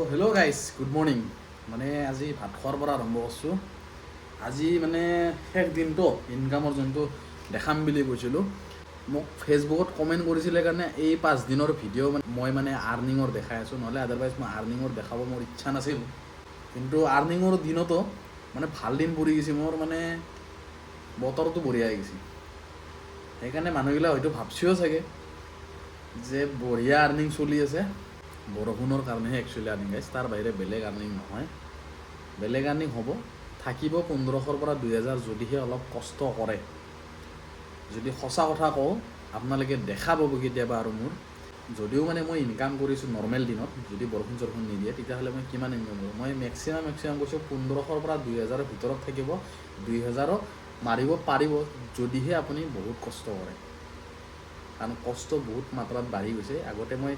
So hello guys, good morning. মানে আজি ভাত খোৱাৰ পৰা আৰম্ভ কৰিছোঁ। আজি মানে শেষ দিনটো ইনকামৰ যোনটো দেখাম বুলি কৈছিলোঁ, মোক ফেচবুকত কমেণ্ট কৰিছিলে কাৰণে এই 5 দিনৰ ভিডিঅ' মই মানে আৰ্নিঙৰ দেখাই আছোঁ, নহ'লে আদাৰৱাইজ মই আৰ্নিঙৰ দেখাব মোৰ ইচ্ছা নাছিল। কিন্তু আৰ্নিঙৰ দিনতো মানে ভাল দিন পৰি গৈছে মোৰ, মানে বতৰটো বঢ়িয়া হৈ গৈছে। সেইকাৰণে মানুহবিলাক হয়তো ভাবছিও চাগে যে বঢ়িয়া আৰ্নিং চলি আছে। বৰষুণৰ কাৰণেহে একচুৱেলি আৰ্নিং গাইছ, তাৰ বাহিৰে বেলেগ আৰ্নিং নহয়। বেলেগ আৰ্নিং হ'ব, থাকিব 1500ৰ পৰা 2000 যদিহে অলপ কষ্ট কৰে। যদি সঁচা কথা কওঁ, আপোনালোকে দেখা পাব কেতিয়াবা। আৰু মোৰ যদিও মানে মই ইনকাম কৰিছোঁ নৰ্মেল দিনত, যদি বৰষুণ চৰষুণ নিদিয়ে তেতিয়াহ'লে মই কিমান ইনকাম কৰোঁ, মই মেক্সিমাম কৈছোঁ 1500ৰ পৰা 2000ৰ ভিতৰত থাকিব। 2000 মাৰিব পাৰিব যদিহে আপুনি বহুত কষ্ট কৰে, কাৰণ কষ্ট বহুত মাত্ৰাত বাঢ়ি গৈছে। আগতে মই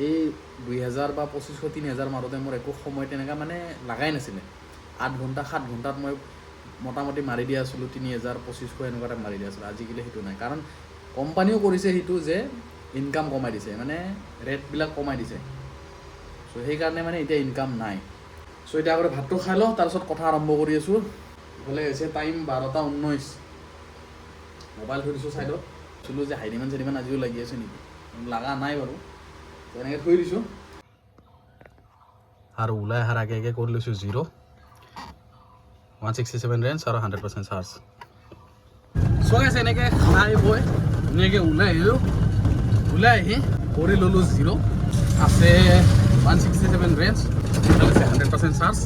এই 2000 বা 2500 3000 মাৰোঁতে মোৰ একো সময় তেনেকুৱা মানে লাগাই নাছিলে। 8 ঘণ্টা 7 ঘণ্টাত মই মোটামুটি মাৰি দিয়া আছিলোঁ 3000 2500 এনেকুৱা টাইপ মাৰি দিয়া আছিলোঁ। আজিকালি সেইটো নাই, কাৰণ কোম্পানীও কৰিছে সেইটো যে ইনকাম কমাই দিছে, মানে ৰেটবিলাক কমাই দিছে। চ' সেইকাৰণে মানে এতিয়া ইনকাম নাই। চ' এতিয়া আগতে ভাতটো খাই লওঁ, তাৰপিছত কথা আৰম্ভ কৰি আছোঁ। ইফালে হৈছে টাইম 12:19। মোবাইল থৈ দিছোঁ ছাইডত, চলোঁ যে হাইডিমান চাইডিমান আজিও লাগি আছে নেকি, লগা নাই বাৰু, তেনেকৈ থৈ দিছোঁ। আৰু ওলাই অহাৰ আগে আগে কৰি লৈছোঁ 0 167 ৰেঞ্জ আৰু 100% চাৰ্জ। চ' আছে এনেকৈ খাই বৈ ধুনীয়াকৈ ওলাই আহিলোঁ। ওলাই আহি কৰি ল'লোঁ 0, আছে 167 ৰেঞ্জ, আছে 100% চাৰ্জ।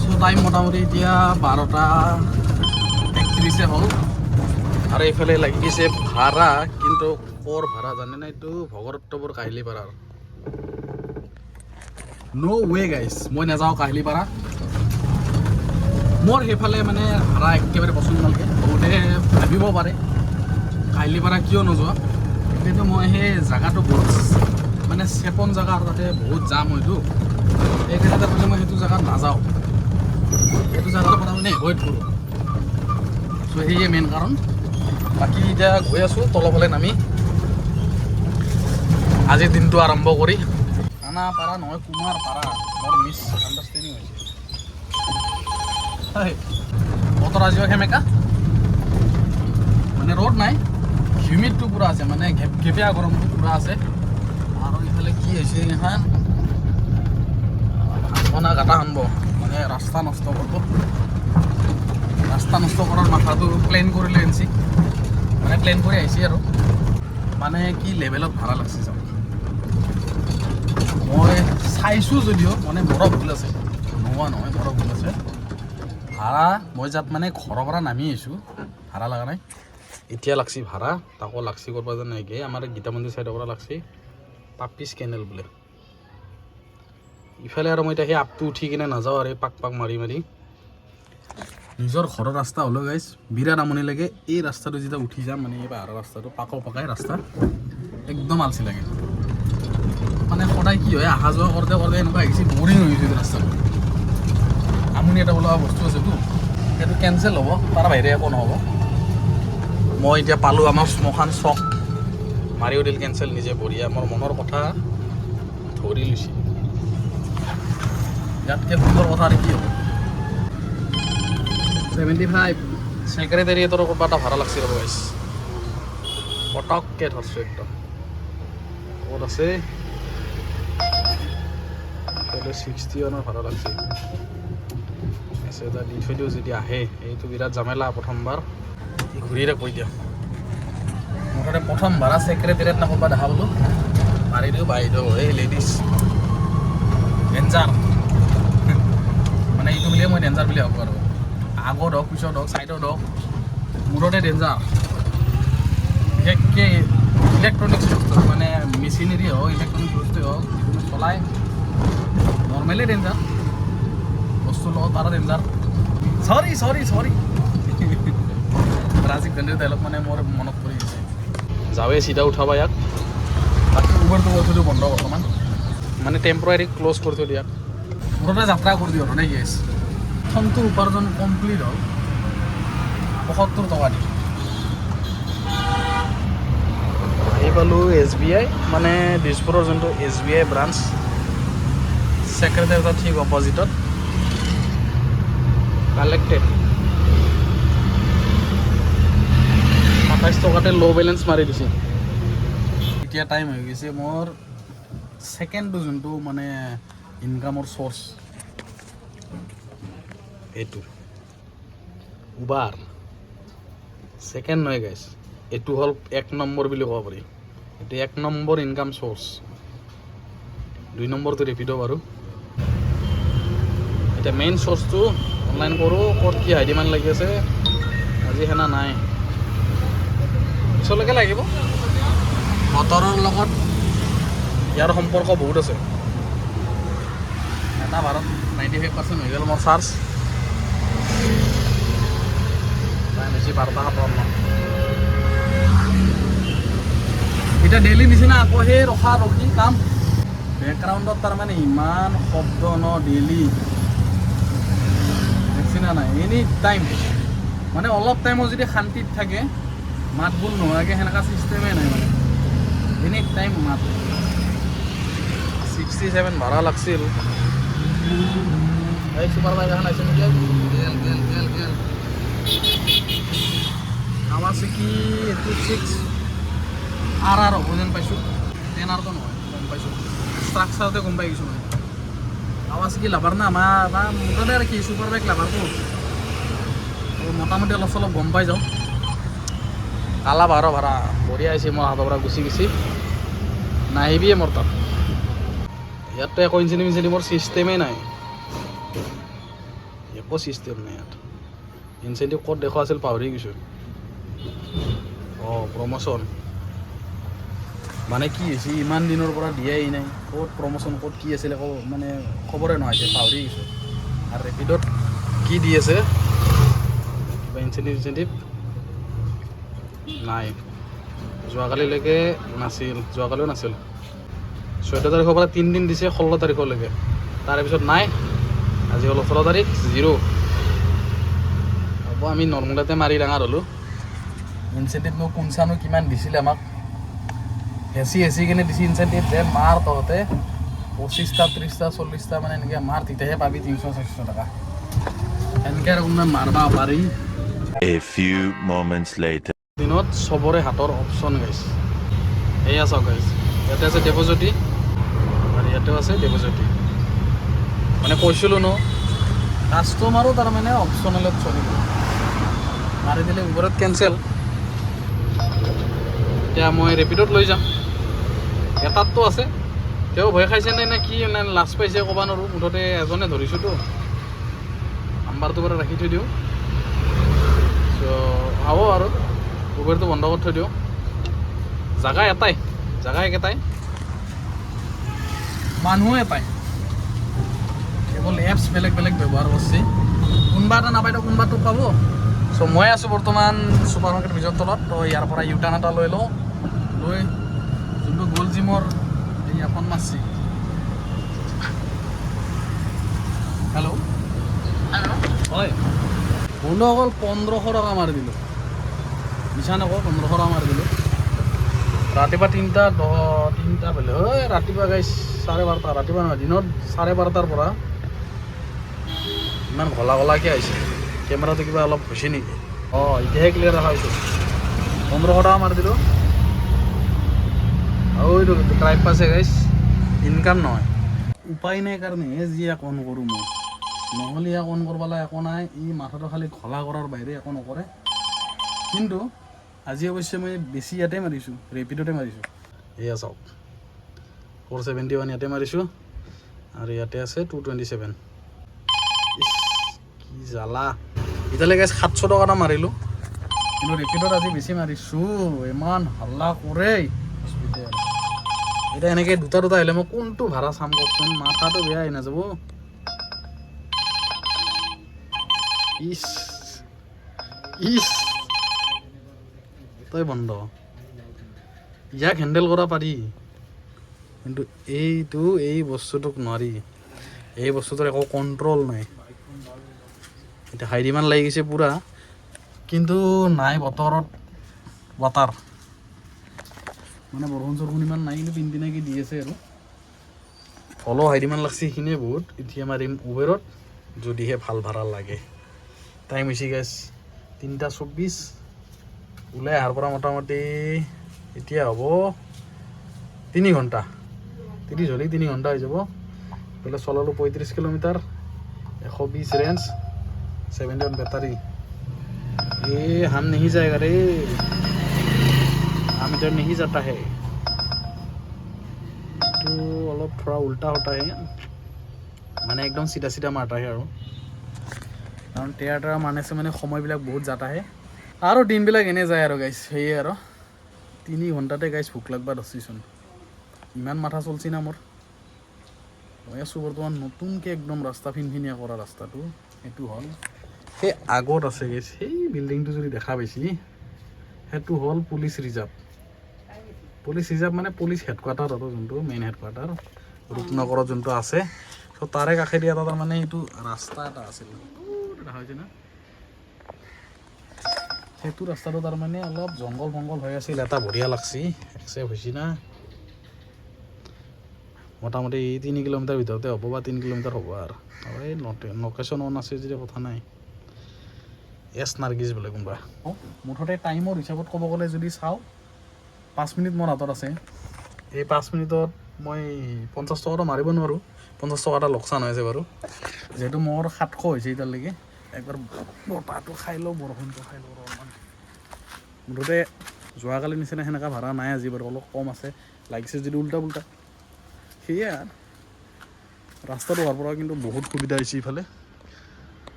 চ' টাইম মোটামুটি এতিয়া 12:31 হ'ল। আৰু এইফালে লাগিছে ভাড়া, কিন্তু ক'ৰ ভাড়া জানে নাই, এইটো ভগৰত্বপুৰ কাহিলীপাৰাৰ। ন' ৱে গাইছ, মই নাযাওঁ কাহিলীপাৰা। মোৰ সেইফালে মানে ভাড়া একেবাৰে পচন্দ নালাগে। বহুতে ভাবিব পাৰে কাহিলীপাৰা কিয় নোযোৱা, কিন্তু মই সেই জেগাটো বহুত মানে চেপন জেগা, আৰু তাতে বহুত জাম হয়তো, সেইকাৰণে তাৰমানে মই সেইটো জেগাত নাযাওঁ। সেইটো জেগাৰ পৰা মানে এভইড কৰোঁ। চ' সেয়ে মেইন কাৰণ। বাকী এতিয়া গৈ আছোঁ তলফালে নামি, আজিৰ দিনটো আৰম্ভ কৰি। খানাপাৰা নহয়, কুমাৰপাৰা, মোৰ মিছ আণ্ডাৰষ্টেণ্ডিং হৈছে। বতৰ আজিও সেমেকা, মানে ৰ'দ নাই, হিউমিডটো পূৰা আছে, মানে ঘেপঘেপীয়া গৰমটো পূৰা আছে। আৰু ইফালে কি হৈছে এখন ভাঙনা গাটা আনব, মানে ৰাস্তা নষ্ট কৰিব। ৰাস্তা নষ্ট কৰাৰ মাথাটো প্লেন কৰিলে আনিছে, মানে প্লেন কৰি আহিছে আৰু। মানে কি লেভেলত ভাড়া লাগছে যাওক, মই চাইছোঁ যদিও মানে মোৰো ভুল আছে, নোহোৱা নহয়, মোৰো ভুল আছে। ভাড়া মই যাত মানে ঘৰৰ পৰা নামি আহিছোঁ, ভাড়া লগা নাই। এতিয়া লাগছি ভাড়া, তাকো লাগছি কৰিব যেন নাইকিয়ে, আমাৰ গীতা মন্দিৰ ছাইডৰ পৰা লাগছি পাপিছ কেনেল বোলে। ইফালে আৰু মই এতিয়া সেই আপটো উঠি কিনে নাযাওঁ, আৰু পাক মাৰি মাৰি নিজৰ ঘৰৰ ৰাস্তা হ'লেও গাইছ বিৰাট আমনি লাগে। এই ৰাস্তাটো যেতিয়া উঠি যাম, মানে এই পাহাৰৰ ৰাস্তাটো পকাই ৰাস্তা, একদম আলচি লাগে। মানে সদায় কি হয়, অহা যোৱা কৰোঁতে কৰোঁতে এনেকুৱা আহিছে, বৰিং হৈ গৈছে ৰাস্তাটো। আমনি এটা ওলোৱা বস্তু আছেতো, সেইটো কেঞ্চেল হ'ব, তাৰ বাহিৰে একো নহ'ব। মই এতিয়া পালোঁ আমাৰ শ্মশান চক, মাৰিও দিল কেঞ্চেল নিজে, বঢ়িয়া। মোৰ মনৰ কথা ধৰি লৈছে, ইয়াতকৈ সুন্দৰ কথা আৰু কি হ'ব। 75 ছেক্ৰেটাৰিয়েটৰ ক'ৰবাত এটা ভাড়া লাগছে ৰ'ব গাইছ, পটককৈ ধৰছোঁ একদম। ক'ত আছে 61 ভাড়া লাগছে। এটা দি থৈ দিওঁ, যদি আহে। এইটো বিৰাট জামেলা, প্ৰথমবাৰ ঘূৰিৰে কৈ দিওঁ। মুঠতে প্ৰথম ভাড়া ছেক্ৰেটাৰিয়েট না ক'ৰবাত দেখা পালোঁ, মাৰি দিওঁ বাইদেউ, এই লেডিজ ডেঞ্জাৰ। মানে এইটো বুলিয়ে মই ডেঞ্জাৰ বুলি ভাবোঁ, আৰু আগত হওক পিছত হওক ছাইডত হওক মূৰতে ডেঞ্জাৰ। বিশেষকৈ ইলেক্ট্ৰনিক্স বস্তু, মানে মেচিনেৰী হওক ইলেক্ট্ৰনিক্স বস্তুৱেই হওক, যিকোনো চলাই নৰ্মেলি ডেঞ্জাৰ, বস্তু লগত আৰু ডেঞ্জাৰ। চৰি ৰাজীৱ গান্ধীৰ ডাইলগ মানে মোৰ মনত পৰি গৈছে। যাৱে চিধা উঠাবা ইয়াক। বাকী উবেৰটো কৰি থৈ দিওঁ বন্ধ বৰ্তমান, মানে টেম্পৰাৰী ক্ল'জ কৰি থৈ দিয়াক। মুঠতে যাত্ৰা কৰি দিওঁ আৰু নে কি আছে। প্ৰথমটো উপাৰ্জন কমপ্লিট হ'ল 75 টকা দি। আহি পালোঁ SBI, মানে দিছপুৰৰ যোনটো SBI ব্ৰাঞ্চ, ছেক্ৰেটাৰিয়েটৰ ঠিক অপজিটত কালেক্টেড 27 টকাতে ল' বেলেঞ্চ মাৰি দিছে। এতিয়া টাইম হৈ গৈছে মোৰ ছেকেণ্ডটো যোনটো মানে ইনকামৰ চ'ৰ্চ এইটো উবাৰ ছেকেণ্ড নহয় গাইছ, এইটো হ'ল 1 নম্বৰ বুলি ক'ব পাৰি। এইটো 1 নম্বৰ ইনকাম চ'ৰ্চ। 2 নম্বৰটো ৰেপিড' বাৰু। এতিয়া মেইন চ'ৰ্চটো অনলাইন কৰোঁ। ক'ত কি আইডি মান লাগি আছে আজি সেনা নাই, পিছলৈকে লাগিব। বতৰৰ লগত ইয়াৰ সম্পৰ্ক বহুত আছে। এটা ভাৰত 95% হৈ গ'ল মোৰ চাৰ্জ। বেছি 12:57 এতিয়া ডেইলি নিচিনা আকৌ সেই ৰখি কাম। বেকগ্ৰাউণ্ডত তাৰমানে ইমান শব্দ ন ডেইলি নিচিনা নাই। এনি টাইম মানে অলপ টাইমত যদি শান্তিত থাকে মাত বোল নোহোৱাকৈ সেনেকুৱা ছিষ্টেমেই নাই মানে এনি টাইম মাত। 67 ভাড়া লাগছিল। এই ছুপাৰ বাইক এখন আহিছে নেকি? গেল আমাৰ কি এইটো 6 RR হ'ব যেন পাইছোঁ। 10Rটো নহয়, গম পাইছোঁ। ষ্ট্ৰাকচাৰতে গম পাই গৈছোঁ মানে। আৱাজ কি লাভাৰ না আমাৰ মুঠতে আৰু কি ছুপাৰ বাইক লাভাৰটো মোটামুটি অলপ চলপ গম পাই যাওঁ। কালা বাৰ ভাড়া বঢ়িয়া আহিছে। মোৰ হাতৰ পৰা গুচি গৈছে, নাহিবিয়ে মোৰ তাত। ইয়াততো একো ইনচেণ্টিভৰ ছিষ্টেমেই নাই, একো ছিষ্টেম নাই ইয়াত। ইনচেণ্টিভ ক'ত দেখুওৱা আছিল পাহৰি গৈছোঁ। প্ৰমোশ্যন মানে কি হৈছে ইমান দিনৰ পৰা দিয়াই নাই। ক'ত প্ৰমোশ্যন ক'ত কি আছিল একো মানে খবৰে নহয়, পাহৰি গৈছোঁ। আৰু ৰেপিডত কি দি আছে কিবা ইনচেণ্টিভ নাই। যোৱাকালিলৈকে নাছিল, যোৱাকালিও নাছিল। 14 তাৰিখৰ পৰা 3 দিন দিছে 16 তাৰিখলৈকে, তাৰেপিছত নাই। আজি হ'ল 18 তাৰিখ 0। আকৌ আমি নৰ্মেলতে মাৰি ডাঙৰ হ'লোঁ। ইনচেণ্টিভনো কোনচানো কিমান দিছিলে আমাক, হেঁচি কিনে দিছে ইনচেণ্টিভ যে মাৰ তহঁতে 25টা 30টা 40টা মানে এনেকৈ মাৰ, তেতিয়াহে পাবি 300-400 টকা। এনেকৈ আৰু কোনোবাই মাৰবা পাৰি। A few moments later. দিনত চবৰে হাতৰ অপশ্যন গাইছে। এয়া চাওক গাইছে, ইয়াতে আছে দেৱজ্যোতি আৰু ইয়াতেও আছে দেৱজ্যোতি। মানে কৈছিলোঁ ন কাষ্টমাৰো তাৰমানে অপশ্যনেলত চলিব, মাৰি দিলে উবেৰত কেঞ্চেল। এতিয়া মই ৰেপিডত লৈ যাম। এটাততো আছে, তেওঁ ভয় খাইছে নে কি নে লাজ পাইছে ক'ব নোৱাৰোঁ। মুঠতে এজনে ধৰিছোঁতো, নাম্বাৰটো বাৰু ৰাখি থৈ দিওঁ। চ' হ'ব আৰু উবেৰটো বন্ধ কৰি থৈ দিওঁ। জাগা একেটাই, মানুহো এটাই, কেৱল এপছ বেলেগ বেলেগ ব্যৱহাৰ কৰিছে। কোনোবা এটা নাপায় কোনোবাটো পাব। চ' মই আছোঁ বৰ্তমান ছুপাৰ মাৰ্কেট ব্ৰিজৰ তলত। তো ইয়াৰ পৰা ইউটাৰ্ণ এটা লৈ লওঁ, লৈ যোনটো গ'ল্ড জিমৰ এই এখন মাছছি। হেল্ল' হয় বন্ধুসকল, 1500 টকা মাৰি দিলোঁ। মিছা নকওঁ, 1500 টকা মাৰি দিলোঁ। ৰাতিপুৱা 3টা বেলে হয়। ৰাতিপুৱা গাইছ 12:30, ৰাতিপুৱা নহয় দিনত 12:30 পৰা ইমান ঘলাকে আহিছে। কেমেৰাটো কিবা অলপ হৈছে নেকি? এতিয়াহে ক্লিয়াৰ দেখা হৈছে। 1500 টকা মাৰি দিলোঁ। আৰু এইটো ট্ৰাইব পাছে গাইছ, ইনকাম নহয়, উপায় নাই কাৰণেহে যি অন কৰোঁ মই। নহ'লে অন কৰিবলে একো নাই। ই মাথাটো খালি ঘলা কৰাৰ বাহিৰে একো নকৰে। কিন্তু আজি অৱশ্যে মই বেছি ইয়াতে মাৰিছোঁ, ৰেপিডতে মাৰিছোঁ। এয়া চাওক 471 ইয়াতে মাৰিছোঁ আৰু ইয়াতে আছে 227। কি জ্বালা! এতিয়ালৈকে 700 টকা এটা মাৰিলোঁ, কিন্তু ৰেপিডত আজি বেছি মাৰিছোঁ। ইমান হাল্লা কৰে হস্পিটেল। এতিয়া এনেকৈ দুটা আহিলে মই কোনটো ভাড়া চাম কওকচোন? মাথাটো বেয়া হৈ নাযাব? ইছ তই বন্ধ, ইয়াক হেণ্ডেল কৰা পাৰি, কিন্তু এই বস্তুটোক নোৱাৰি। এই বস্তুটোৰ একো কণ্ট্ৰল নাই। এতিয়া হাইডিমান লাগি গৈছে পূৰা, কিন্তু নাই বতৰত ৱাটাৰ মানে বৰষুণ চৰষুণ ইমান নাই, কিন্তু পিনপিনাকি দি আছে আৰু হলো হাইডিমান লাগছে সেইখিনিয়ে বহুত এতিয়া মাৰিম উবেৰত যদিহে ভাল ভাড়া লাগে টাইম হৈছে গাইছ 3:24 ওলাই অহাৰ পৰা মোটামুটি এতিয়া হ'ব 3 ঘণ্টা 30 হ'লেই 3 ঘণ্টা হৈ যাব বোলে চলালোঁ 35 কিলোমিটাৰ 120 ৰেঞ্জ 71 বেটাৰী हम नहीं जाएगा रे हम इधर नहीं जाता है तो अलग थोड़ा उल्टा होता है माने एकदम सीधा सीधा मारता है कारण थिएटर माने से माने সময়বিলাক বহুত যাতা है আৰু দিনবিলাক এনে যায় আৰু গাইছ সেই আৰু 3 ঘণ্টাতে গাইছ ভুক লাগবা ধৰছিচোন ইমান মাথা চলছি না মোৰ মই আছোঁ বৰ্তমান নতুনকৈ একদম ৰাস্তা ফিনফিনীয়া কৰা ৰাস্তাটো এইটো হ'ল সেই আগত আছে গেছ সেই বিল্ডিংটো যদি দেখা পাইছি সেইটো হ'ল পুলিচ ৰিজাৰ্ভ মানে পুলিচ হেডকোৱাৰ্টাৰ আৰু যোনটো মেইন হেডকোৱাৰ্টাৰ ৰূপনগৰত যোনটো আছে চ' তাৰে কাষেদি এটা তাৰমানে এইটো ৰাস্তা এটা আছিল দেখা হৈছে না সেইটো ৰাস্তাটো তাৰমানে অলপ জংঘল হৈ আছিল এটা বঢ়িয়া লাগছি একচেপ্ট হৈছে না মোটামুটি 3 কিলোমিটাৰ ভিতৰতে হ'ব বা 3 কিলোমিটাৰ হ'ব আৰু এই লোকেশ্যন অন আছে যদি কথা নাই এছ নাৰ্গিছ বোলে কোনোবা মুঠতে টাইমৰ হিচাপত ক'ব গ'লে যদি চাওঁ 5 মিনিট মোৰ হাতত আছে এই 5 মিনিটত মই 50 টকাটো মাৰিব নোৱাৰোঁ 50 টকা এটা লোকচান হৈ আছে বাৰু যিহেতু মোৰ 700 হৈছে এতিয়ালৈকে একবাৰ বতাহটো খাই লওঁ বৰষুণটো খাই লওঁ অলপমান মুঠতে যোৱাকালি নিচিনা সেনেকুৱা ভাড়া নাই আজি বাৰু অলপ কম আছে লাগিছে যদি উল্টা পুল্টা সেয়ে ৰাস্তাটো হোৱাৰ পৰা কিন্তু বহুত সুবিধা হৈছে ইফালে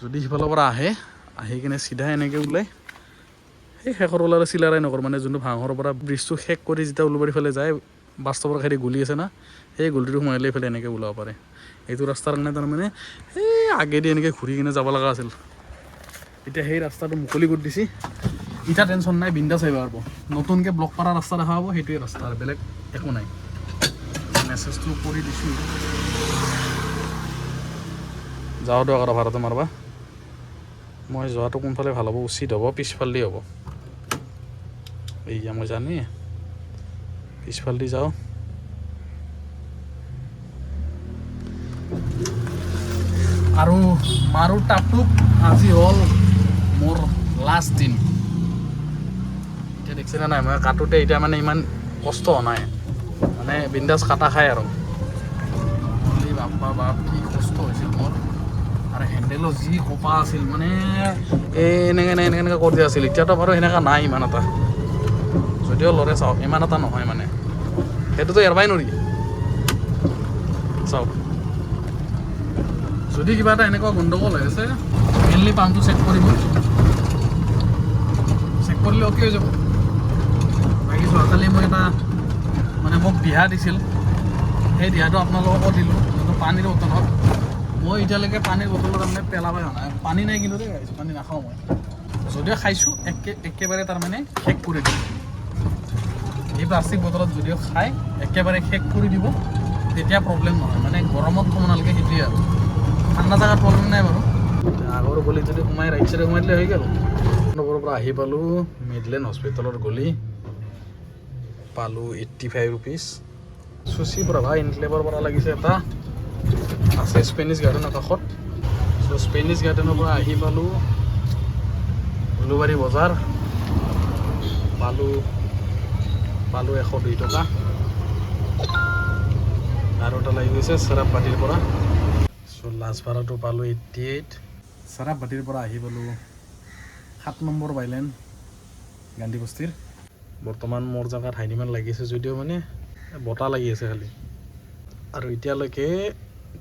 যদি সিফালৰ পৰা আহি কিনে চিধা এনেকৈ ওলাই সেই শেষৰ ওলালে চিলাৰাই নকৰ মানে যোনটো ভাঙৰ পৰা ব্ৰিজটো শেষ কৰি যেতিয়া উলুবাৰী ফালে যায় বাস্তৱৰ খাইদি গলি আছে না সেই গলিটো সোমাইলে এইফালে এনেকৈ ওলাব পাৰে এইটো ৰাস্তাৰ কাৰণে তাৰমানে এই আগেদি এনেকৈ ঘূৰি কিনে যাব লগা আছিল এতিয়া সেই ৰাস্তাটো মুকলি কৰি দিছে এতিয়া টেনশ্যন নাই বিন্দাছ আহিব পাৰিব নতুনকৈ ব্লক কৰা ৰাস্তা দেখা পাব সেইটোৱে ৰাস্তা আৰু বেলেগ একো নাই মেছেজটো কৰি দিছোঁ যাওঁ দিয়ক আৰু ভাড়াটো মাৰবা মই যোৱাটো কোনফালে ভাল হ'ব উচিত হ'ব পিছফালেদি হ'ব এইয়া মই জানোৱে পিছফালেদি যাওঁ আৰু মাৰো টাপটোক আজি হ'ল মোৰ লাষ্ট দিন এতিয়া দেখিছেনে নাই মই কাটোতে এতিয়া মানে ইমান কষ্ট হোৱা নাই মানে বিন্দাছ কাটা খায় আৰু বাপ কি কষ্ট হৈছিল মোৰ আৰু হেণ্ডেলো যি সোপা আছিল মানে এনেকৈ কৰি দিয়া আছিল এতিয়াতো বাৰু সেনেকুৱা নাই ইমান এটা যদিও লৰে চাওক ইমান এটা নহয় মানে সেইটোতো এৰবাই নোৱাৰি চাওক যদি কিবা এটা এনেকুৱা গণ্ডগোল হৈ আছে মেইনলি পাম্পটো চেক কৰিব চেক কৰিলে অ'কে হৈ যাব বাকী যোৱাকালি মই এটা মানে মোক দিহা দিছিল সেই দিহাটো আপোনালোককো দিলোঁ যোনটো পানীৰ বটলত মই এতিয়ালৈকে পানীৰ বটলত তাৰমানে পেলাবই হোৱা নাই পানী নাই কিন্তু দেই পানী নাখাওঁ মই যদিও খাইছোঁ একেবাৰে তাৰমানে শেষ কৰি দিওঁ এই প্লাষ্টিক বটলত যদিও খাই একেবাৰে শেষ কৰি দিব তেতিয়া প্ৰব্লেম নহয় মানে গৰমত থ'ব নালাগে সেইটোৱে আৰু ঠাণ্ডা জেগাত প্ৰব্লেম নাই বাৰু আগৰ গলি যদি সোমাই ৰাইট চাইডে সোমাই দিলে হৈ গ'ল নগৰৰ পৰা আহি পালোঁ মিডলেণ্ড হস্পিটেলৰ গলি পালোঁ 85 ৰুপিজ চুচি প্ৰভা ইনক্লেভৰ পৰা লাগিছে এটা আছে স্পেনিছ গাৰ্ডেনৰ কাষত চ' স্পেনিছ গাৰ্ডেনৰ পৰা আহি পালোঁ উলুবাৰী বজাৰ পালোঁ 102 টকা আৰু এটা লাগি গৈছে চেৰাপবাটিৰ পৰা চ' লাষ্ট ভাড়াটো পালোঁ 88 চেৰাপবাটিৰ পৰা আহি পালোঁ 7 নম্বৰ বাইলেন গান্ধী বস্তিৰ বৰ্তমান মোৰ জেগাত হাইনিমান লাগিছে যদিও মানে বতাহ লাগি আছে খালি আৰু এতিয়ালৈকে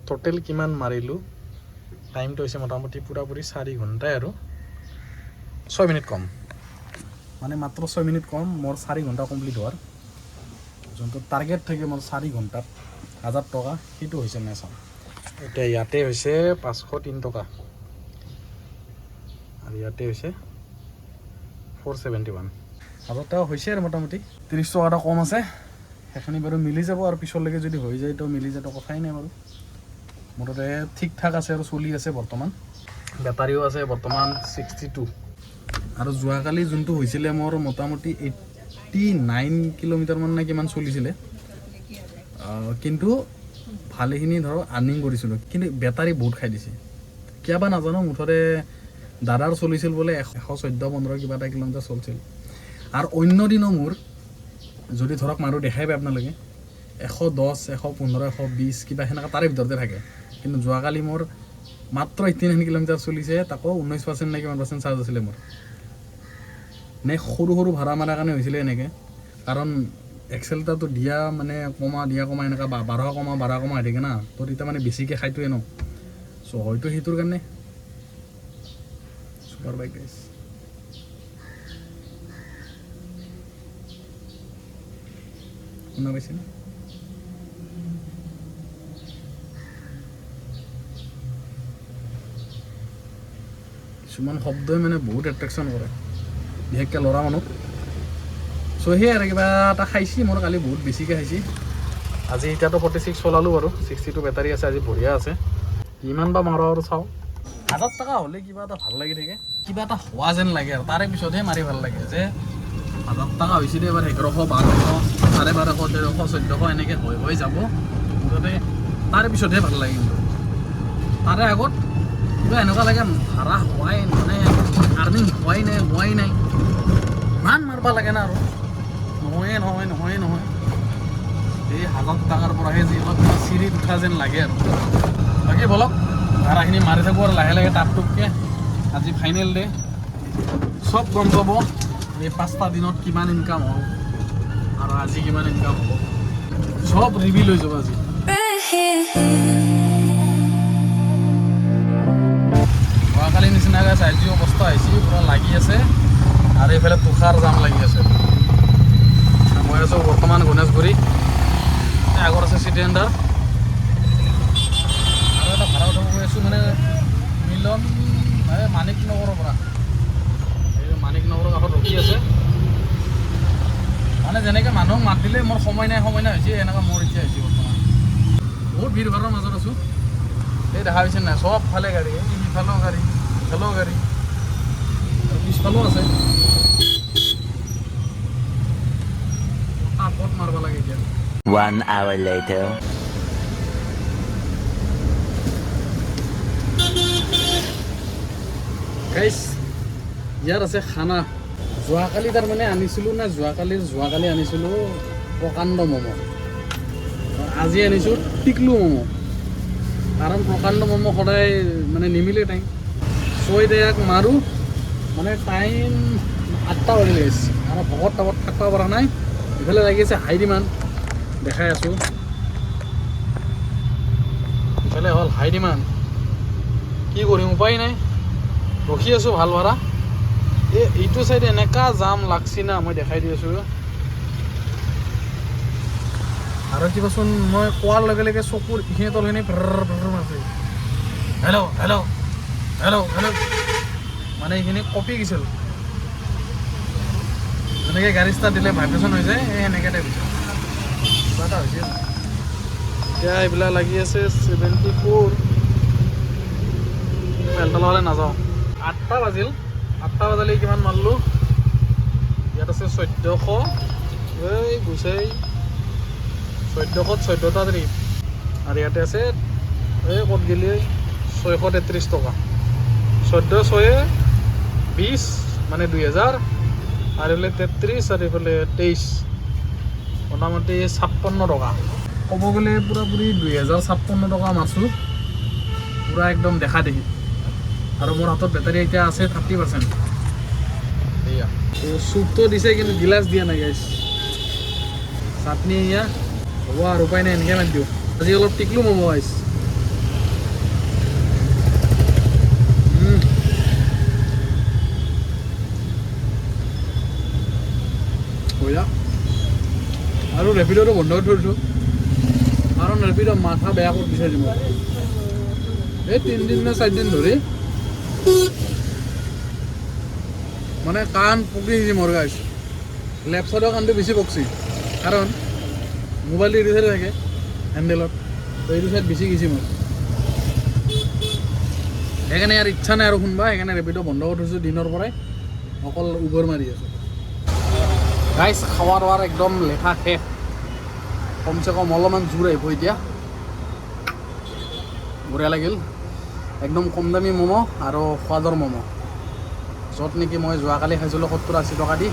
টোটেল কিমান মাৰিলোঁ টাইমটো হৈছে মোটামুটি পূৰাপূৰি 4 ঘণ্টাই আৰু 6 মিনিট কম মানে মাত্ৰ 6 মিনিট কম মোৰ 4 ঘণ্টা কমপ্লিট হোৱাৰ যোনটো টাৰ্গেট থাকে মোৰ 4 ঘণ্টাত 1000 টকা সেইটো হৈছে নাই চাওঁ এতিয়া ইয়াতে হৈছে 503 টকা আৰু ইয়াতে হৈছে 471 1000 টকা হৈছে আৰু মোটামুটি 30 টকা এটা কম আছে সেইখিনি বাৰু মিলি যাব আৰু পিছলৈকে যদি হৈ যায় তো মিলি যায়তো কথাই নাই বাৰু মুঠতে ঠিক ঠাক আছে আৰু চলি আছে বৰ্তমান বেটাৰীও আছে বৰ্তমান 62 আৰু যোৱাকালি যোনটো হৈছিলে মোৰ মোটামুটি 89 কিলোমিটাৰমান নে কিমান চলিছিলে কিন্তু ভালেখিনি ধৰক আৰ্নিং কৰিছিলোঁ, কিন্তু বেটাৰী বহুত খাই দিছে কিয়াবা নাজানো। মুঠতে দাদাৰ চলিছিল বোলে 114-15 কিবা এটা কিলোমিটাৰ চলিছিল। আৰু অন্য দিনো মোৰ যদি ধৰক মানুহ দেখাই পায় আপোনালোকে 110, 115, 120 কিবা সেনেকুৱা তাৰে ভিতৰতে থাকে। কিন্তু যোৱাকালি মোৰ মাত্ৰ 89 কিলোমিটাৰ চলিছে, তাকো 19% নে কিমান % চাৰ্জ আছিলে মোৰ। নে সৰু সৰু ভাড়া মাৰাৰ কাৰণে হৈছিলে এনেকৈ, কাৰণ এক্সেলটাৰটো দিয়া মানে কমা এনেকুৱা 12 কমা হৈ থাকে না, তো তেতিয়া মানে বেছিকৈ খাইটোৱে ন। চ' হয়তো সেইটোৰ কাৰণে চুপাৰ বাইক গাইছ। শুনা পাইছে না? কিছুমান শব্দই মানে বহুত এট্ৰেকশ্যন কৰে, বিশেষকৈ ল'ৰা মানুহ। চ' সেয়াই আৰু কিবা এটা খাইছি মোৰ কালি বহুত বেছিকৈ খাইছি। আজি এতিয়াতো 46 চলালোঁ বাৰু, 62 বেটাৰী আছে, আজি বঢ়িয়া আছে। কিমান বা মাৰো আৰু চাওঁ। 1000 টকা হ'লে কিবা এটা ভাল লাগি থাকে, কিবা এটা হোৱা যেন লাগে আৰু তাৰে পিছতহে মাৰি ভাল লাগে যে 1000 টকা হৈছে দে এবাৰ 1100, 1200, 1250, 1300, 1400 এনেকৈ হৈ যাব। মুঠতে তাৰে পিছতহে ভাল লাগে। কিন্তু তাৰে আগত কিবা এনেকুৱা লাগে ভাড়া হোৱাই মানে আৰ্নিং হোৱাই নাই ইমান মাৰিব লাগে না, আৰু নহয়। এই 1000 টকাৰ পৰাহে যি অলপ চিৰিত উঠা যেন লাগে আৰু। বাকী বলক ভাড়াখিনি মাৰি থাকোঁ আৰু লাহে লাহে টাপটুপকৈ। আজি ফাইনেল ডে, চব গম পাব এই 5টা দিনত কিমান ইনকাম হ'ল আৰু আজি কিমান ইনকাম হ'ব, চব ৰিভিল হৈ যাব আজি। যোৱাকালি নিচিনাকৈ চাইজি অৱস্থা আহিছে, পূৰা লাগি আছে। আৰু এইফালে তুষাৰ জাম লাগি আছে। মই আছোঁ বৰ্তমান গণেশগুৰি, আগত আছে চিটি চেণ্টাৰ। আৰু এটা ভাড়া উঠাব গৈ আছোঁ মানে মিলন মানিক নগৰৰ পৰা। এই মানিক নগৰৰ কাষত ৰখি আছে। মানে যেনেকৈ মানুহক মাত দিলে মোৰ সময় নাই হৈছে, এনেকুৱা মোৰ এতিয়া হৈছে বৰ্তমান। বহুত ভিৰ ভাড়াৰ মাজত আছোঁ। এই দেখা পাইছে নাই, চব ফালে গাড়ী, ইফালেও গাড়ী, ইফালেও গাড়ী, পিছফালেও আছে। ক'ত মাৰিব লাগে এতিয়া। 1 hour later. গাইছ ইয়াত আছে খানা। যোৱাকালি তাৰমানে আনিছিলোঁ না, যোৱাকালি আনিছিলোঁ প্ৰকাণ্ড ম'ম'। আজি আনিছোঁ টিকলু ম'ম'। কাৰণ প্ৰকাণ্ড ম'ম' সদায় মানে নিমিলে টাইম। চ' এতিয়া ইয়াক মাৰোঁ, মানে টাইম 8টা বাজি লাগিছে আৰু ভকত টাবত থাকিব পৰা নাই। ইফালে লাগি আছে হাই ডিমাণ্ড, দেখাই আছোঁ। ইফালে হ'ল হাই ডিমাণ্ড, কি কৰিম উপায় নাই, ৰখি আছোঁ ভাল ভাড়া। এইটো চাইডে এনেকুৱা জাম লাগছি না, মই দেখাই দি আছোঁ। আৰু কিবাচোন মই কোৱাৰ লগে লগে চকুৰ এইখিনি তলখিনি মাৰিছে, হেল্ল', মানে এইখিনি কপি গৈছিল। যেনেকৈ গাড়ী ষ্টাৰ্ট দিলে ভাইব্ৰেশ্যন হৈ যায়, এই সেনেকৈ টাইপ হৈছে, কিবা এটা হৈছে। এতিয়া এইবিলাক লাগি আছে 74। পেলটা লগালে নাযাওঁ। 8টা বাজিল, 8টা বজালে কিমান মাৰিলোঁ। ইয়াত আছে 1400, এই গুচাই 1400টা ট্ৰিপ। আৰু ইয়াতে আছে এই ক'ত গেলি 633 টকা। 14, 6, 20 মানে 2000, আৰু এইফালে 33 আৰু এইফালে 23, মোটামুটি 56 টকা। ক'ব গ'লে পূৰাপুৰি 2056 টকা মাৰছোঁ, পূৰা একদম দেখা দেখি। আৰু মোৰ হাতত বেটাৰী এতিয়া আছে 30%। এয়া চুপটো দিছে কিন্তু গিলাচ দিয়া নাই গাইছ। চাটনি এয়া হ'ব আৰু উপায় নাই, এনেকৈ মাৰি দিওঁ। আজি অলপ টিকলু ম'ম' আহিছে। বঢ়িয়া। আৰু ৰেপিডোটো বন্ধ কৰি থৈ দিছোঁ, কাৰণ ৰেপিডো মাথা বেয়া কৰি দিছে মোক। এই 3 দিন নে 4 দিন ধৰি মানে কাণ পকি দিছে মোৰ গাইছ। লেফ্ট চাইডৰ কাণটো বেছি পকছি, কাৰণ মোবাইলটো এইটো চাইডে থাকে হেণ্ডেলত, তো এইটো চাইড বেছি গৈছে মোৰ। সেইকাৰণে ইয়াৰ ইচ্ছা নাই আৰু শুনবা, সেইকাৰণে ৰেপিডো বন্ধ কৰি থৈছোঁ দিনৰ পৰাই, অকল উবৰ মাৰি আছোঁ। গাইছ খাৱা দাৱাৰ একদম লেঠা শেষ, কমচে কম অলপমান জোৰ আহিব এতিয়া। বঢ়িয়া লাগিল একদম কম দামী ম'ম' আৰু সোৱাদৰ ম'ম' য'ত নেকি মই যোৱাকালি খাইছিলোঁ 70-80 টকা দি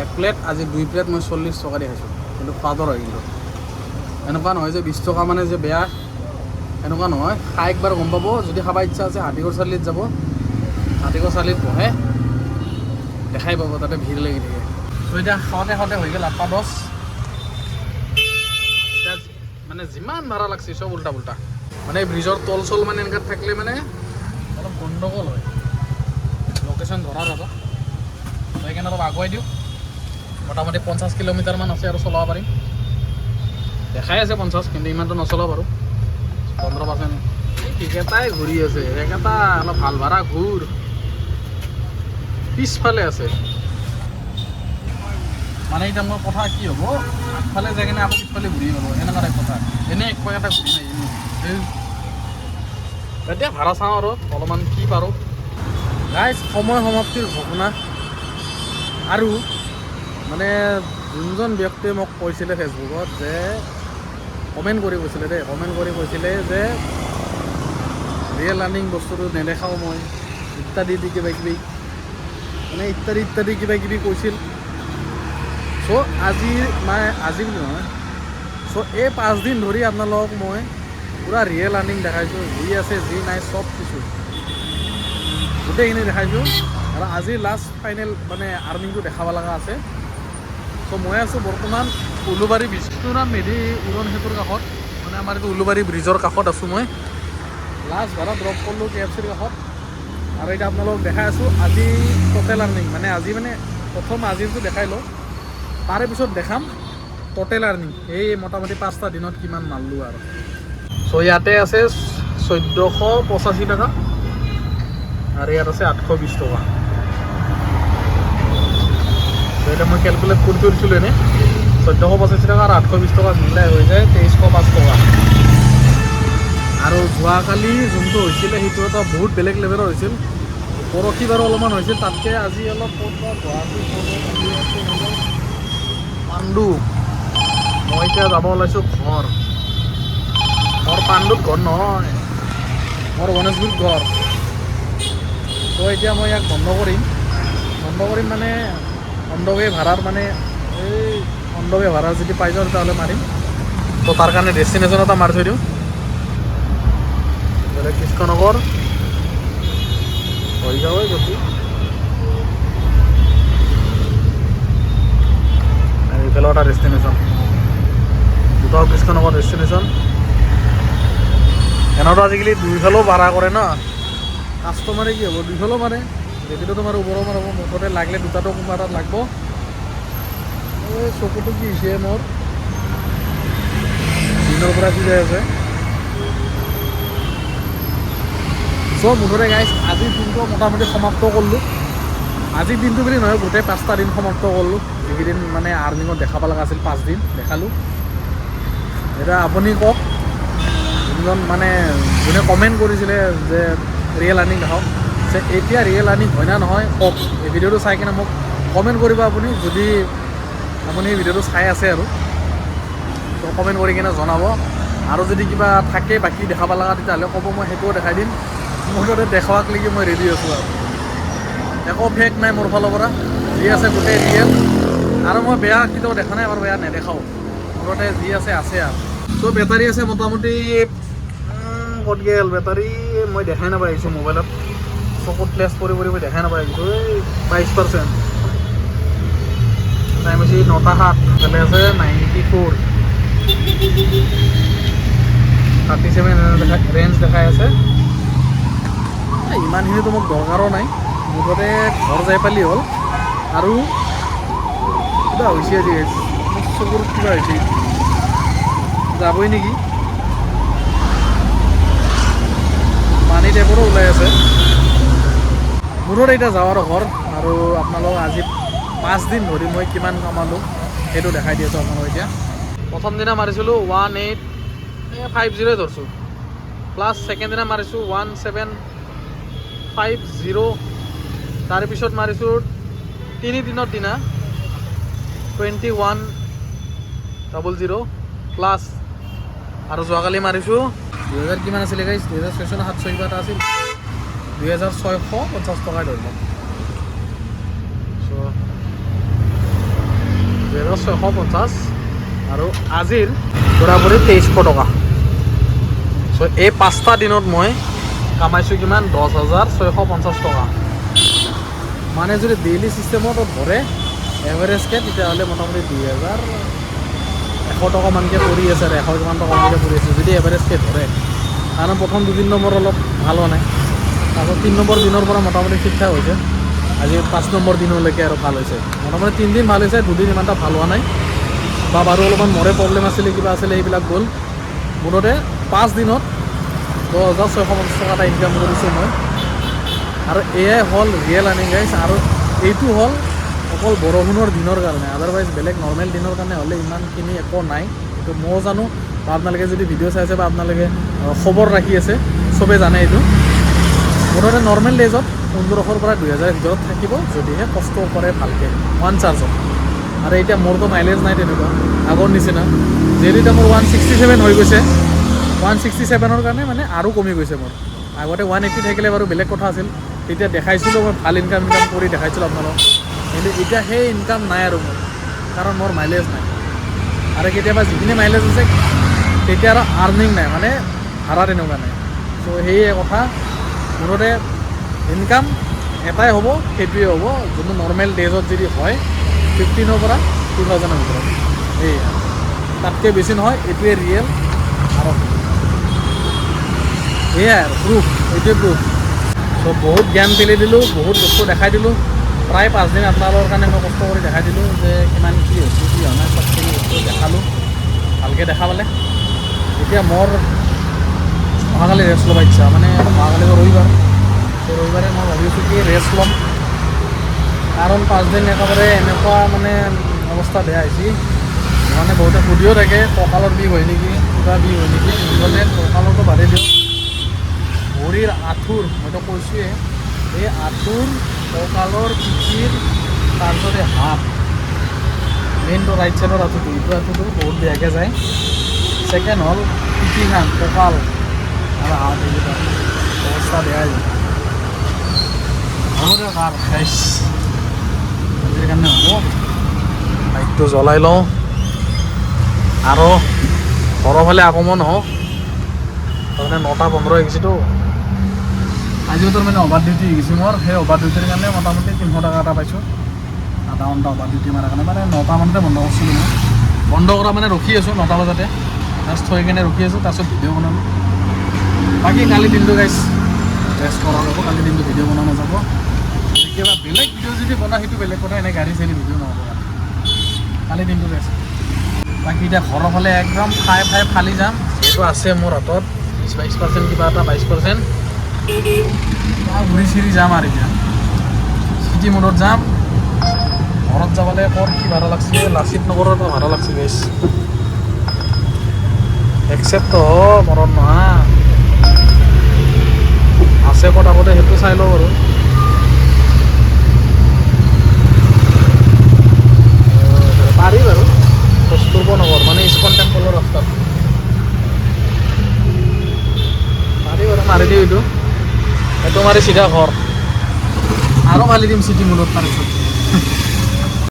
এক প্লেট আজি 2 প্লেট মই 40 টকা দি খাইছোঁ কিন্তু সোৱাদৰ হয় কিন্তু এনেকুৱা নহয় যে 20 টকা মানে যে বেয়া এনেকুৱা নহয় খাই একবাৰ গম পাব যদি খাব ইচ্ছা আছে হাতীগড় চাৰিআলিত যাব হাতীগড় চাৰিআলিত বহে দেখাই পাব তাতে ভিৰ লাগি থাকে ত' এতিয়া খাওঁতে হৈ গ'ল 8:10 এতিয়া মানে যিমান ভাড়া লাগছে চব উল্টা পুল্টা মানে ব্ৰিজৰ তল চল মানে এনেকৈ থাকিলে মানে অলপ গণ্ডগোল হয় লোকেশ্যন ধৰা যাব সেইকাৰণে অলপ আগুৱাই দিওঁ মোটামুটি 50 কিলোমিটাৰমান আছে আৰু চলাব পাৰিম দেখাই আছে 50 কিন্তু ইমানটো নচলাব বাৰু 15% একেটাই ঘূৰি আছে একেটা অলপ ভাল ভাড়া ঘূৰ পিছফালে আছে মানে এতিয়া মোৰ কথা কি হ'ব আগফালে যাই কিনে আকৌ পিছফালে ঘূৰি গ'লো এনেকুৱা টাইপ কথা এনেই এক এটা ঘূৰি নাই এতিয়া ভাড়া চাওঁ আৰু অলপমান কি পাৰোঁ গাইজ সময় সমাপ্তিৰ ঘটনা আৰু মানে যোনজন ব্যক্তিয়ে মোক কৈছিলে ফেচবুকত যে কমেণ্ট কৰি কৈছিলে যে ৰিয়েল আৰ্নিং বস্তুটো নেদেখাওঁ মই ইত্যাদি কিবা কিবি মানে ইত্যাদি কিবা কিবি কৈছিল চ' আজি বুলি নহয় চ' এই 5 দিন ধৰি আপোনালোকক মই পূৰা ৰিয়েল আৰ্নিং দেখাইছোঁ যি আছে যি নাই চব কিছু গোটেইখিনি দেখাইছোঁ আৰু আজি লাষ্ট ফাইনেল মানে আৰ্নিংটো দেখাব লগা আছে চ' মই আছোঁ বৰ্তমান উলুবাৰী বিষ্ণুৰাম মেধি উৰণ সেতুৰ কাষত মানে আমাৰ এইটো উলুবাৰী ব্ৰিজৰ কাষত আছোঁ মই লাষ্ট ভাড়া ড্ৰপ কৰিলোঁ KFCৰ কাষত আৰু এতিয়া আপোনালোকক দেখাই আছোঁ আজি টোটেল আৰ্নিং মানে আজি মানে প্ৰথম আজিৰটো দেখাই লওঁ তাৰে পিছত দেখাম টোটেল আৰ্নিং এই মোটামুটি 5টা দিনত কিমান মাৰিলোঁ আৰু চ' ইয়াতে আছে 1485 টকা আৰু ইয়াত আছে 820 টকা এতিয়া মই কেলকুলেট কৰি দিছিলোঁ এনেই 1485 টকা আৰু 820 টকা মিলাই হৈ যায় 2305 টকা আৰু যোৱাকালি যোনটো হৈছিলে সেইটো এটা বহুত বেলেগ লেভেলৰ হৈছিল পৰহি বাৰু অলপমান হৈছিল তাতকৈ আজি অলপ গুৱাহাটী পাণ্ডু মই এতিয়া যাব ওলাইছোঁ ঘৰ পাণ্ডুত ঘৰ নহয় মোৰ গণেশগুৰিত ঘৰ ত' এতিয়া মই ইয়াক বন্ধ কৰিম মানে অন্ধৱে ভাড়াৰ মানে এই অন্ধৱে ভাড়া যদি পাই যাওঁ তেতিয়াহ'লে মাৰিম ত' তাৰ কাৰণে ডেষ্টিনেশ্যন এটা মাৰি থৈ দিওঁ কৃষ্ণনগৰ হৈ যাব গতি এইফালে এটা ডেষ্টিনেশ্যন দুটাও কৃষ্ণনগৰ ডেষ্টিনেশ্যন এনেওতো আজিকালি দুইফালেও ভাড়া কৰে ন কাষ্টমাৰে কি হ'ব দুইফালেও মাৰে ৰেপিডো তোমাৰ ওপৰৰ মাৰিব মুঠতে লাগিলে দুটাটো কোনোবা এটাত লাগব এই চকুটো কি হৈছে মোৰ দিনৰ পৰা কি যাই আছে চ' মুঠতে গাইজ আজিৰ দিনটো মোটামুটি সমাপ্ত কৰিলোঁ আজিৰ দিনটো বুলি নহয় গোটেই 5টা দিন সমাপ্ত কৰিলোঁ যিকেইদিন মানে আৰ্নিঙত দেখাব লগা আছিল 5 দিন দেখালোঁ এতিয়া আপুনি কওক যোনজন মানে যোনে কমেণ্ট কৰিছিলে যে ৰিয়েল আৰ্নিং দেখাওক যে এতিয়া ৰিয়েল আৰ্নিং হয় না নহয় কওক এই ভিডিঅ'টো চাই কিনে মোক কমেণ্ট কৰিব আপুনি যদি আপুনি এই ভিডিঅ'টো চাই আছে আৰু তো কমেণ্ট কৰি কিনে জনাব আৰু যদি কিবা থাকে বাকী দেখাব লগা তেতিয়াহ'লে ক'ব মই সেইটোও দেখাই দিম মুঠতে দেখুৱাক লৈকে মই ৰেডি আছোঁ আৰু একো ফেক নাই মোৰ ফালৰ পৰা যি আছে গোটেই ৰিয়েল আৰু মই বেয়া কেতিয়াও দেখা নাই বাৰু বেয়া নেদেখাওঁ মুঠতে যি আছে আছে আৰু চ' বেটাৰী আছে মোটামুটি ক'ত গ'ল বেটাৰী মই দেখাই নাপাই আহিছোঁ মোবাইলত চকুত ফ্লেছ কৰি মই দেখাই নাপাই আহিছোঁ এই 22% টাইম হৈছে 9:07 ইফালে আছে 94 37 ৰেঞ্জ দেখাই আছে ইমানখিনিতো মোক দৰকাৰো নাই মুঠতে ঘৰ যাই পালি হ'ল আৰু কিবা হৈছে আজি মোৰ চকুত কিবা হৈছে যাবই নেকি পানী টাইপৰো ওলাই আছে মোৰো এতিয়া যাৱাৰ ঘৰ আৰু আপোনালোক আজি 5 দিন ধৰি মই কিমান কামালোঁ সেইটো দেখাই দি আছোঁ আপোনালোক এতিয়া প্ৰথম দিনা মাৰিছিলোঁ 1850 ধৰছোঁ প্লাছ ছেকেণ্ড দিনা মাৰিছোঁ 1750 তাৰপিছত মাৰিছোঁ 3 দিনৰ দিনা 2100 প্লাছ আৰু যোৱাকালি মাৰিছোঁ 2000 কিমান আছিলে গাইছ 2600 না 700 কিবা এটা আছিল 2650 টকাই ধৰিব চ' 2650 আৰু আজিৰ বৰাবৰি 2300 টকা চ' এই 5টা দিনত মই কামাইছোঁ কিমান 10,650 টকা মানে যদি ডেইলি চিষ্টেমত ধৰে এভাৰেজকৈ তেতিয়াহ'লে মোটামুটি 2,100 টকা মানকৈ পৰি আছে আৰু 100 কিমান টকা মানকৈ পৰি আছে যদি এভাৰেজকৈ ধৰে কাৰণ প্ৰথম 2-3 নম্বৰ অলপ ভাল হোৱা নাই তাৰপিছত 3 নম্বৰ দিনৰ পৰা মোটামুটি ঠিক ঠাক হৈছে আজি 5 নম্বৰ দিনলৈকে আৰু ভাল হৈছে মোটামুটি 3 দিন ভাল হৈছে 2 দিন ইমান এটা ভাল হোৱা নাই বা বাৰু অলপমান মৰে প্ৰব্লেম আছিলে কিবা আছিলে এইবিলাক গ'ল মুঠতে 5 দিনত 10,650 টকা এটা ইনকাম কৰিছোঁ মই আৰু এয়াই হ'ল ৰিয়েল আৰ্নিং গাইছ আৰু এইটো হ'ল অকল বৰষুণৰ দিনৰ কাৰণে আদাৰৱাইজ বেলেগ নৰ্মেল দিনৰ কাৰণে হ'লে ইমানখিনি একো নাই এইটো ময়ো জানো বা আপোনালোকে যদি ভিডিঅ' চাই আছে বা আপোনালোকে খবৰ ৰাখি আছে চবেই জানে এইটো মুঠতে নৰ্মেল ডেজত 1500ৰ পৰা 2000ৰ ভিতৰত থাকিব যদিহে কষ্ট কৰে ভালকৈ ওৱান চাৰ্জত আৰু এতিয়া মোৰতো মাইলেজ নাই তেনেকুৱা আগৰ নিচিনা যিহেতু এতিয়া মোৰ 167 হৈ গৈছে 167ৰ কাৰণে মানে আৰু কমি গৈছে মোৰ আগতে 180 থাকিলে বাৰু বেলেগ কথা আছিল তেতিয়া দেখাইছিলোঁ মই ভাল ইনকাম কৰি দেখাইছিলোঁ আপোনালোকক কিন্তু এতিয়া সেই ইনকাম নাই আৰু মোৰ কাৰণ মোৰ মাইলেজ নাই আৰু কেতিয়াবা যিখিনি মাইলেজ আছে তেতিয়া আৰু আৰ্নিং নাই মানে ভাড়া তেনেকুৱা নাই চ' সেয়ে কথা মুঠতে ইনকাম এটাই হ'ব সেইটোৱে হ'ব যোনটো নৰ্মেল ডেজত যদি হয় 15ৰ পৰা 2000ৰ ভিতৰত এই তাতকৈ বেছি নহয় এইটোৱে ৰিয়েল আৰু এয়াই আৰু প্ৰুফ এইটোৱে প্ৰুফ চ' বহুত জ্ঞান পেলাই দিলোঁ বহুত বস্তু দেখাই দিলোঁ প্ৰায় 5 দিন আপোনালোকৰ কাৰণে মই কষ্ট কৰি দেখাই দিলোঁ যে কিমান কি হৈছে কি হোৱা নাই চবখিনি বস্তু দেখালোঁ ভালকৈ দেখা পালে এতিয়া মোৰ অহাকালি ৰেষ্ট ল'ব ইচ্ছা মানে অহাকালি ৰবিবাৰ ত' ৰবিবাৰে মই ভাবিছোঁ কি ৰেষ্ট ল'ম কাৰণ 5 দিন একেবাৰে এনেকুৱা মানে অৱস্থা বেয়া হৈছে মানে বহুতে সুধিও থাকে কঁকালৰ বিষ হয় নেকি কিবা বিষ হয় নেকি মুঠতে কঁকালৰটো বাদেই দিওঁ ভৰিৰ আঁঠুৰ মইতো কৈছোঁৱে এই আঁঠুৰ কঁকালৰ পিঠিৰ তাৰপিছতে হাত মেইনটো ৰাইট ছাইডৰ আঁঠুটো এইটো আঁঠুটো বহুত বেয়াকৈ যায় ছেকেণ্ড হ'ল পিঠিখান কঁকাল আৰু হাত এইকেইটা অৱস্থা বেয়া যায় হ'ব দিয়ক আৰু খাইছ আজিৰ কাৰণে হ'ব লাইটটো জ্বলাই লওঁ আৰু ঘৰৰ ফালে আগমন হওক তাৰমানে 9:15 হৈ গৈছেতো আজিও তোৰ মানে অভাৰ ডিউটি হৈ গৈছে মোৰ সেই অভাৰ ডিউটিৰ কাৰণে মোটামুটি 300 টকা এটা পাইছোঁ আধা ঘণ্টা অভাৰ ডিউটি মাৰাৰ কাৰণে মানে 9টা মানতে বন্ধ কৰিছিলোঁ মই বন্ধ কৰা মানে ৰখি আছোঁ 9টা বজাতে জাষ্ট থৈ কিনে ৰখি আছোঁ তাৰপিছত ভিডিঅ' বনালোঁ বাকী কালি দিনটো গাইছ ৰেষ্ট কৰা যাব কালি দিনটো ভিডিঅ' বনোৱা নাযাব কেতিয়াবা বেলেগ ভিডিঅ' যদি বনাওঁ সেইটো বেলেগ কথা এনেই গাড়ী চাড়ী ভিডিঅ' নহ'ব কালি দিনটো ৰেষ্ট বাকী এতিয়া ঘৰৰ ফালে একদম খাই ফালি যাম যিহেতু আছে মোৰ হাতত 20-22% কিবা এটা 22% ঘূৰি চিৰি যাম আৰু এতিয়া চিটি মোডত যাম ঘৰত যাবলৈ ক'ত কি ভাড়া লাগছে লাচিত নগৰৰ পৰা ভাড়া লাগছে গাইছ একচেপ্ট মনত নহা আছে ক'ত আগতে সেইটো চাই লওঁ বাৰু পাৰি বাৰু কস্তুৰবা নগৰ মানে ইস্কন টেম্পলৰ ৰাস্তাত পাৰি বাৰু মাৰি দিওঁ এইটো মাৰি চিধা ঘৰ আৰু মাৰি দিম চিটি মূলত পাৰিছোঁ